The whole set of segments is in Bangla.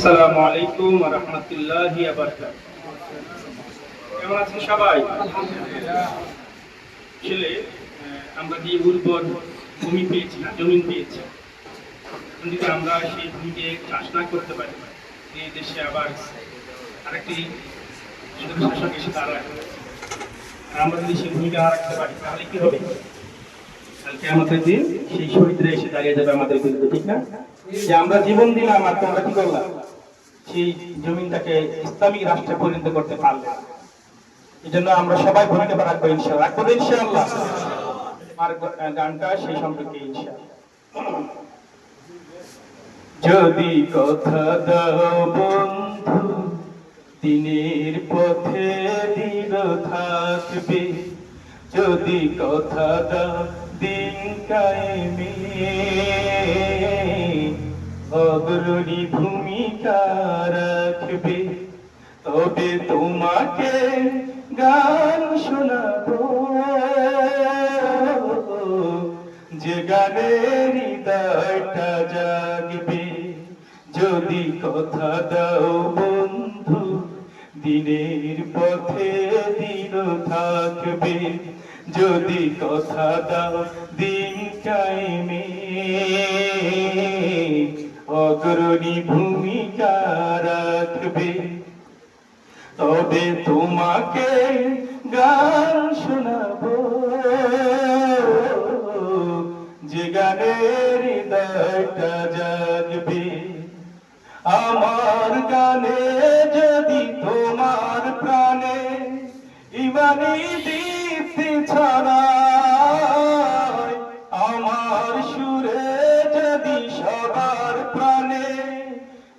আসসালামু আলাইকুম ওয়া রাহমাতুল্লাহি ওয়া বারাকাতুহু। কেমন আছেন সবাই? আসলে আমরা যে উর্বর ভূমি পেয়েছি, জমিন পেয়েছি, যদি আমরা সেই ভূমিকে চাষ না করতে পারি, এই দেশে আবার আরেকটি শাসক এসে দাঁড়ায়, আমরা যদি সেই ভূমিকে না রাখতে পারি তাহলে কি হবে? কালকে আমাদের দিন সেই শহীদরা এসে দাঁড়িয়ে যাবে আমাদের বিরুদ্ধে, ঠিক না? যে আমরা জীবন দিলাম আর তোমরা কি করলাম? সেই জমিনটাকে ইসলামিক রাষ্ট্রে পরিণত করতে পারলে। এই জন্য আমরা সবাই ভূমিকা রাখবো ইনশাআল্লাহ। রাখবো ইনশাআল্লাহ। আর গানটা সেই সম্পর্কে ইনশাআল্লাহ। যদি কথা দাও বন্ধু, দিনের পথে দৃঢ় থাকবে। যদি কথা দাও দিন কায়েমে, অগ্রণী ভূমিকা রাখবে। তবে তোমাকে গান শোনাবো, যে গানে হৃদয়টা জাগবে। যদি কথা দাও বন্ধু, দিনের পথে দৃঢ় থাকবে। যদি কথা দাও দিন কায়েমে, অগ্রণী ভূমিকা রাখবে। তবে তোমাকে গান শোনাবো, যে গানে হৃদয়টা জাগবে। আমার গানে যদি তোমার প্রাণে ইমানি দীপ্তি ছড়ায়, আমার সুরে যদি সবার প্রাণে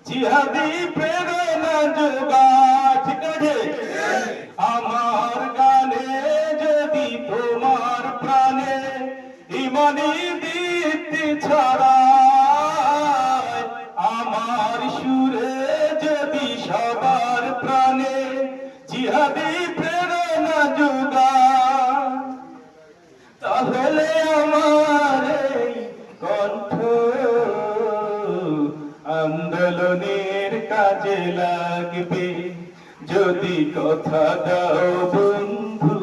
জিহাদি প্রেরণা যোগায়, ঠিক আছে? আমার গানে যদি তোমার প্রাণে ইমানি দীপ্তি ছড়ায়, আমার সুরে যদি সবার প্রাণে জিহাদি প্রেরণা যোগায়, তাহলে আমার এই কণ্ঠ আন্দোলনের কাজে লাগবে। যদি কথা দাও বন্ধু,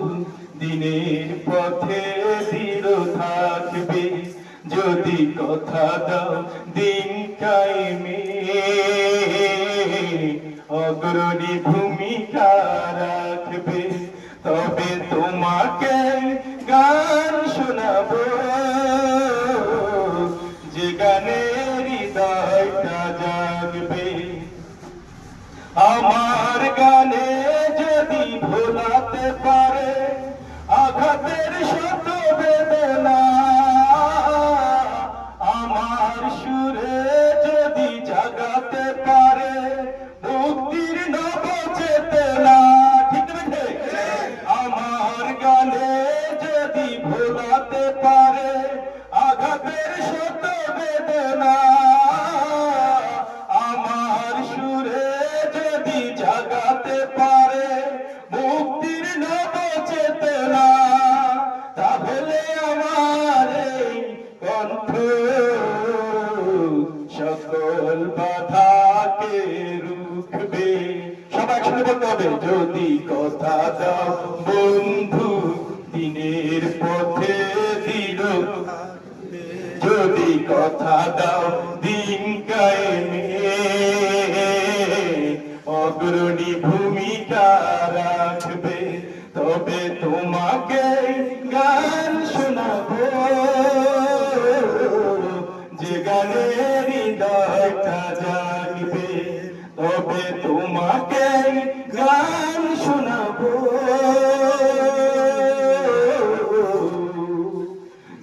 দিনের পথে দৃঢ় থাকবে। যদি কথা দাও দিন কায়েমে, অগ্রণী ভূমিকা রাখবে। তবে তোমাকে গান শোনাবো, যে গানে হৃদয়টা জাগবে। আমার গানে যদি ভোলাতে পারে আঘাতের শত বেদনা, আমার সুরে যদি জাগাতে পারে মুক্তির নব চেতনা, ঠিক আছে? আমার গানে যদি ভোলাতে পারে আঘাতের শত বেদনা, আমার সুরে যদি জাগাতে পারে মুক্তির নব চেতনা, তাহলে আমার এই কণ্ঠ সকল বাধাকে রুখবে। সবাই একসাথে বলতে হবে। যদি কথা দাও বন্ধু, দিনের পথে দৃঢ়। যদি কথা দাও দিন কায়েমে, অগ্রণী ভূমিকা রাখবে। তবে তোমাকে গান শোনাবো, যে গানে হৃদয়টা জাগবে। তবে তোমাকে গান শোনাবো,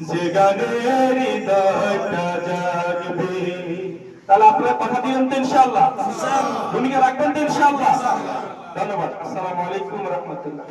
যে গানে হৃদয়টা জাগবে। তাহলে আপনারা কথা দিলেন তো ইনশাআল্লাহ? ভূমিকা রাখবেন তো ইনশাআল্লাহ? ধন্যবাদ। আসসালামু আলাইকুম ওয়া রাহমাতুল্লাহ।